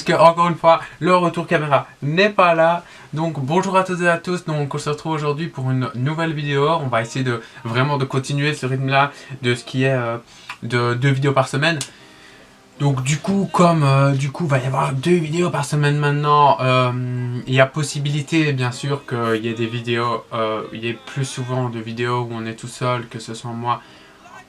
puisque encore une fois le retour caméra n'est pas là. Donc bonjour à toutes et à tous, donc on se retrouve aujourd'hui pour une nouvelle vidéo. On va essayer de vraiment de continuer ce rythme là de ce qui est de 2 vidéos par semaine. Donc du coup comme il va y avoir 2 vidéos par semaine maintenant, il y a possibilité bien sûr qu'il y ait des vidéos, il y ait plus souvent de vidéos où on est tout seul, que ce soit moi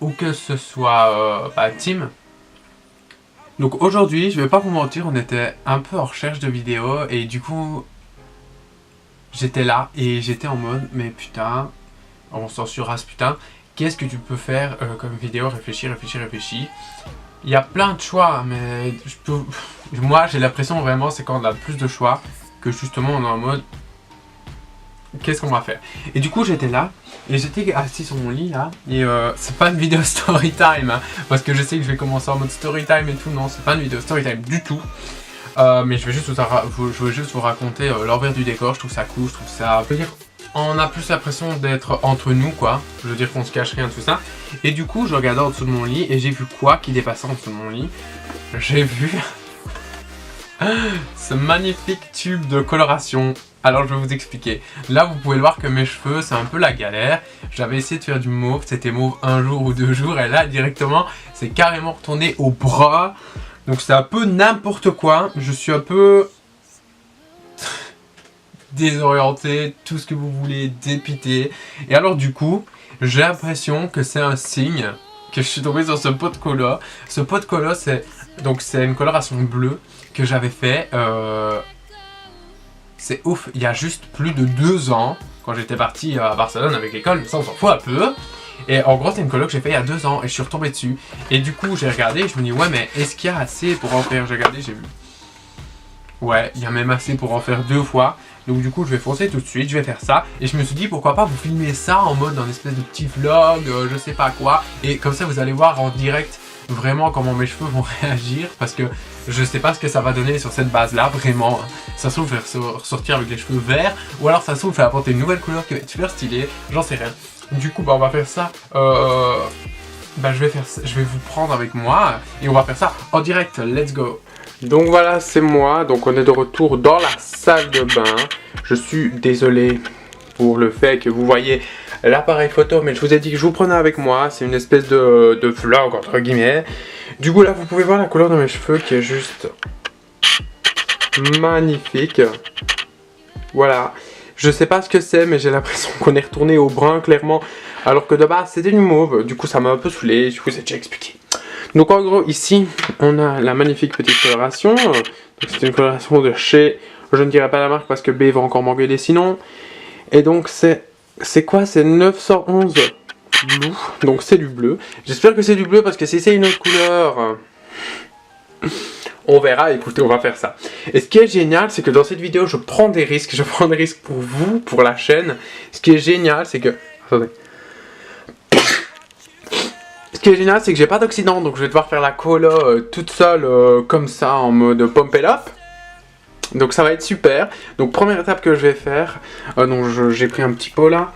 ou que ce soit Tim. Donc aujourd'hui, je vais pas vous mentir, on était un peu en recherche de vidéos et du coup j'étais là et j'étais en mode mais putain, on censurera ce putain, qu'est-ce que tu peux faire comme vidéo, réfléchis. Il y a plein de choix mais moi j'ai l'impression vraiment c'est quand on a plus de choix que justement on est en mode qu'est-ce qu'on va faire. Et du coup j'étais là et j'étais assis sur mon lit là et c'est pas une vidéo story time hein, parce que je sais que je vais commencer en mode story time et tout. Non, c'est pas une vidéo story time du tout, mais je vais juste vous raconter l'envers du décor. Je trouve ça cool, je trouve ça, je veux dire, on a plus l'impression d'être entre nous quoi, je veux dire qu'on se cache rien tout ça. Et du coup je regardais en dessous de mon lit et j'ai vu quoi qui dépassait en dessous de mon lit. J'ai vu ce magnifique tube de coloration. Alors je vais vous expliquer. Là vous pouvez le voir que mes cheveux c'est un peu la galère. J'avais essayé de faire du mauve, c'était mauve un jour ou 2 jours et là directement c'est carrément retourné au bras. Donc c'est un peu n'importe quoi. Je suis un peu désorienté, tout ce que vous voulez, dépité. Et alors du coup j'ai l'impression que c'est un signe que je suis tombé sur ce pot de cola. Ce pot de cola c'est une coloration bleue que j'avais fait. C'est ouf, il y a juste plus de 2 ans, quand j'étais parti à Barcelone avec l'école, mais ça on s'en fout un peu. Et en gros c'est une colo que j'ai fait il y a 2 ans et je suis retombé dessus. Et du coup j'ai regardé et je me dis ouais mais est-ce qu'il y a assez pour en faire? J'ai regardé, j'ai vu. Ouais, il y a même assez pour en faire 2 fois. Donc du coup je vais foncer tout de suite, je vais faire ça. Et je me suis dit pourquoi pas vous filmer ça en mode un espèce de petit vlog, je sais pas quoi. Et comme ça vous allez voir en direct vraiment comment mes cheveux vont réagir, parce que je sais pas ce que ça va donner sur cette base là, vraiment. Ça se trouve je vais ressortir avec les cheveux verts, ou alors ça se trouve je vais apporter une nouvelle couleur qui va être super stylée, j'en sais rien. Du coup on va faire ça, je vais vous prendre avec moi et on va faire ça en direct, let's go. Donc voilà, c'est moi, donc on est de retour dans la salle de bain. Je suis désolé pour le fait que vous voyez l'appareil photo, mais je vous ai dit que je vous prenais avec moi, c'est une espèce de vlog entre guillemets. Du coup là vous pouvez voir la couleur de mes cheveux qui est juste magnifique. Voilà, je sais pas ce que c'est mais j'ai l'impression qu'on est retourné au brun clairement, alors que de base c'était du mauve. Du coup ça m'a un peu saoulé, je vous ai déjà expliqué. Donc en gros ici on a la magnifique petite coloration. C'est une coloration de chez, je ne dirai pas la marque parce que B va encore m'engueuler sinon. Et donc c'est quoi? C'est 911 Blue, donc c'est du bleu. J'espère que c'est du bleu parce que si c'est une autre couleur, on verra. Écoutez, on va faire ça. Et ce qui est génial, c'est que dans cette vidéo, je prends des risques. Je prends des risques pour vous, pour la chaîne. Ce qui est génial, c'est que... Attendez. Ce qui est génial, c'est que j'ai pas d'oxydant, donc je vais devoir faire la colo toute seule, comme ça, en mode pump it up. Donc ça va être super. Donc première étape que je vais faire, j'ai pris un petit pot là.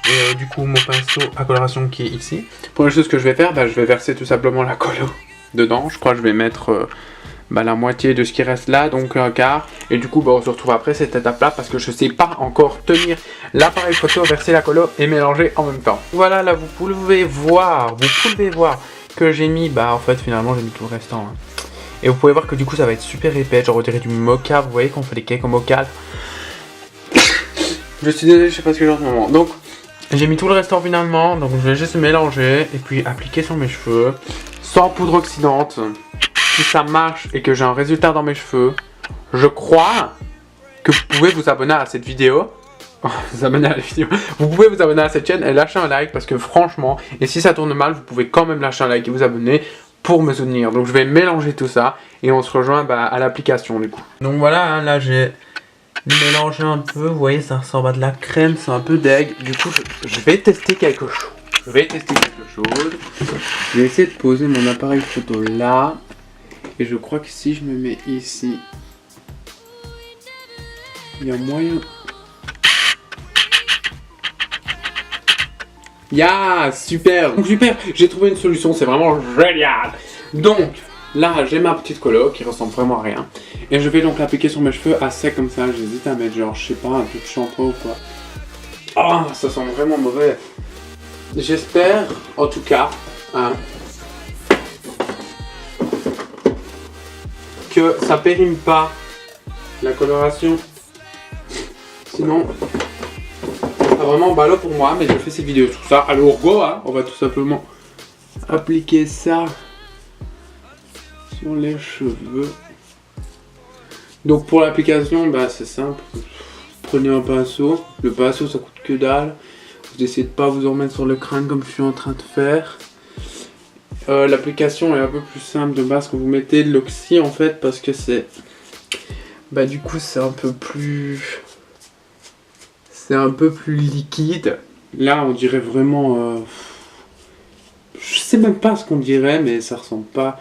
Et du coup mon pinceau à coloration qui est ici. Première chose que je vais faire, je vais verser tout simplement la colo dedans. Je crois que je vais mettre la moitié de ce qui reste là, donc un quart. Et du coup on se retrouve après cette étape là parce que je sais pas encore tenir l'appareil photo, verser la colo et mélanger en même temps. Voilà, là vous pouvez voir que j'ai mis, en fait finalement j'ai mis tout le restant hein. Et vous pouvez voir que du coup ça va être super épais, genre on dirait du mocha, vous voyez qu'on fait des cakes au mocha. Je suis désolé, je sais pas ce que j'ai en ce moment. Donc j'ai mis tout le restant finalement, donc je vais juste mélanger et puis appliquer sur mes cheveux, sans poudre oxydante. Si ça marche et que j'ai un résultat dans mes cheveux, je crois que vous pouvez vous abonner à cette vidéo. Vous pouvez vous abonner à cette chaîne et lâcher un like parce que franchement, et si ça tourne mal, vous pouvez quand même lâcher un like et vous abonner pour me soutenir. Donc je vais mélanger tout ça et on se rejoint à l'application du coup. Donc voilà, hein, là j'ai mélangé un peu, vous voyez ça ressemble à de la crème, c'est un peu deg. Du coup je vais tester quelque chose. Je vais essayer de poser mon appareil photo là. Et je crois que si je me mets ici, il y a moyen... Super. Donc super, j'ai trouvé une solution, c'est vraiment génial. Donc, là j'ai ma petite colo qui ressemble vraiment à rien. Et je vais donc l'appliquer sur mes cheveux à sec comme ça. J'hésite à mettre genre, je sais pas, un peu de shampoing ou quoi. Ah, ça sent vraiment mauvais. J'espère, en tout cas, hein, que ça périme pas la coloration. Sinon, c'est vraiment ballot pour moi, mais je fais ces vidéos tout ça. Alors go, hein, on va tout simplement appliquer ça sur les cheveux. Donc pour l'application, bah, c'est simple. Prenez un pinceau. Le pinceau, ça coûte que dalle. Vous essayez de pas vous en mettre sur le crâne comme je suis en train de faire. L'application est un peu plus simple de base quand vous mettez de l'oxy en fait, parce que c'est... Bah du coup c'est un peu plus... C'est un peu plus liquide. Là on dirait vraiment... Je sais même pas ce qu'on dirait, mais ça ressemble pas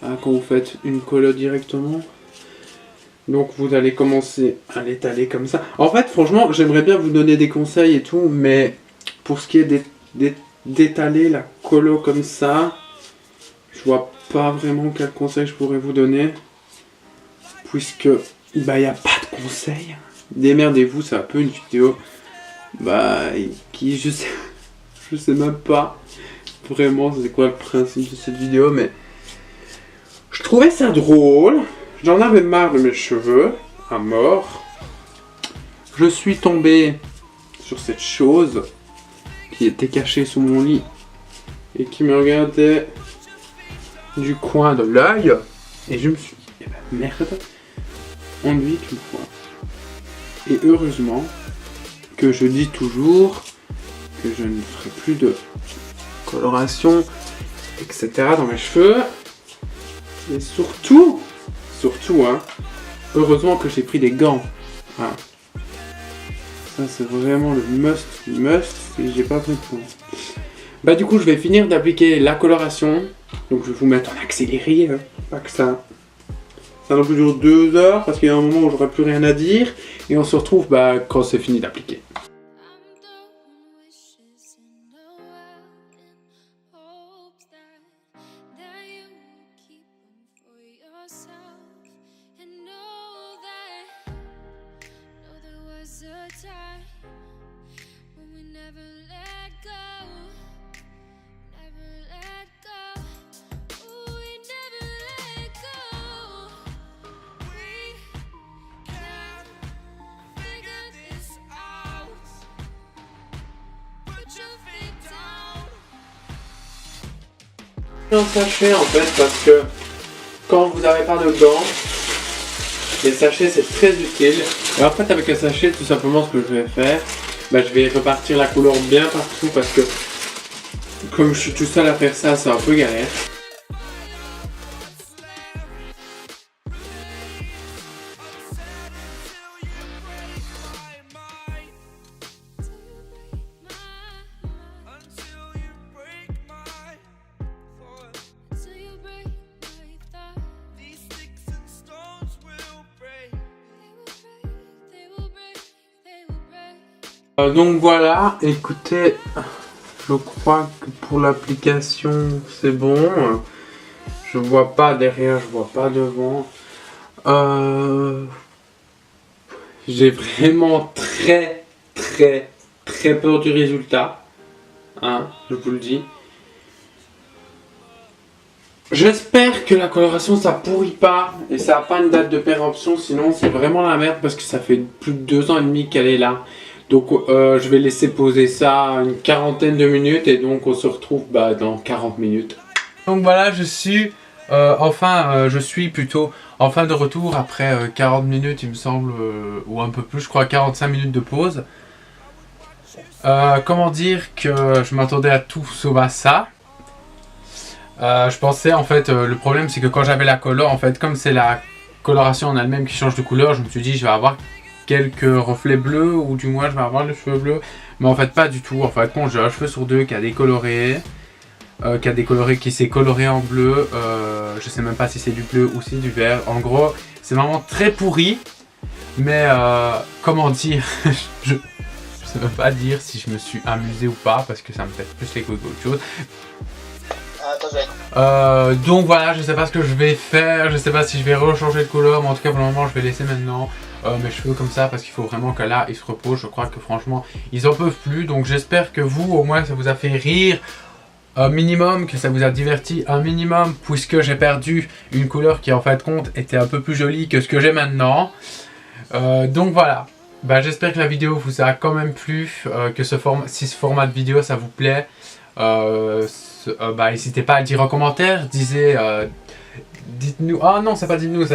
à quand vous faites une colo directement. Donc vous allez commencer à l'étaler comme ça. En fait franchement j'aimerais bien vous donner des conseils et tout, mais pour ce qui est d'étaler la colo comme ça, je vois pas vraiment quel conseil je pourrais vous donner. Puisque bah y a pas de conseil. Démerdez-vous, c'est un peu une vidéo qui je sais même pas vraiment c'est quoi le principe de cette vidéo, mais je trouvais ça drôle. J'en avais marre de mes cheveux à mort. Je suis tombé sur cette chose qui était cachée sous mon lit et qui me regardait du coin de l'œil. Et je me suis dit, eh ben merde, enduit une fois. Et heureusement que je dis toujours que je ne ferai plus de coloration, etc. dans mes cheveux. Et surtout, hein, heureusement que j'ai pris des gants. Voilà. Ça c'est vraiment le must, et j'ai pas pris de temps. Bah du coup je vais finir d'appliquer la coloration. Donc je vais vous mettre en accéléré, hein. Pas que ça. Ça va plus durer 2 heures parce qu'il y a un moment où j'aurai plus rien à dire. Et on se retrouve quand c'est fini d'appliquer. Un sachet en fait parce que quand vous n'avez pas de gants, les sachets c'est très utile. Et en fait avec un sachet tout simplement ce que je vais faire, je vais repartir la couleur bien partout parce que comme je suis tout seul à faire ça, c'est un peu galère. Donc voilà, écoutez, je crois que pour l'application c'est bon. Je vois pas derrière, je vois pas devant. J'ai vraiment très peur du résultat, hein, je vous le dis. J'espère que la coloration ça pourrit pas et ça a pas une date de péremption, sinon c'est vraiment la merde parce que ça fait plus de 2 ans et demi qu'elle est là. Donc je vais laisser poser ça une quarantaine de minutes et donc on se retrouve dans 40 minutes. Donc voilà, je suis plutôt enfin de retour après 40 minutes il me semble, ou un peu plus, je crois 45 minutes de pause. Comment dire que je m'attendais à tout sauf à ça. Je pensais en fait, le problème c'est que quand j'avais la couleur, en fait comme c'est la coloration en elle-même qui change de couleur, je me suis dit je vais avoir quelques reflets bleus ou du moins je vais avoir les cheveux bleus, mais en fait pas du tout. En fait bon, j'ai un cheveu sur deux qui a décoloré, qui s'est coloré en bleu. Je sais même pas si c'est du bleu ou si c'est du vert. En gros c'est vraiment très pourri, mais comment dire, je sais même pas dire si je me suis amusé ou pas parce que ça me fait plus les couilles qu'autre chose. Attends, Donc voilà, je sais pas ce que je vais faire, je sais pas si je vais rechanger de couleur, mais en tout cas pour le moment je vais laisser maintenant mes cheveux comme ça parce qu'il faut vraiment que là ils se reposent. Je crois que franchement ils en peuvent plus, donc j'espère que vous au moins ça vous a fait rire un minimum, que ça vous a diverti un minimum, puisque j'ai perdu une couleur qui en fait compte était un peu plus jolie que ce que j'ai maintenant. Donc voilà, bah, j'espère que la vidéo vous a quand même plu, que si ce format de vidéo ça vous plaît. Bah, n'hésitez pas à le dire en commentaire, dites-nous, ah non c'est pas dites-nous,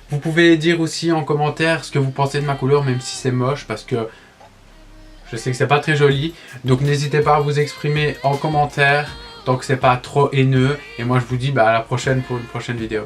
vous pouvez dire aussi en commentaire ce que vous pensez de ma couleur, même si c'est moche, parce que je sais que c'est pas très joli. Donc n'hésitez pas à vous exprimer en commentaire, tant que c'est pas trop haineux, et moi je vous dis bah, à la prochaine pour une prochaine vidéo.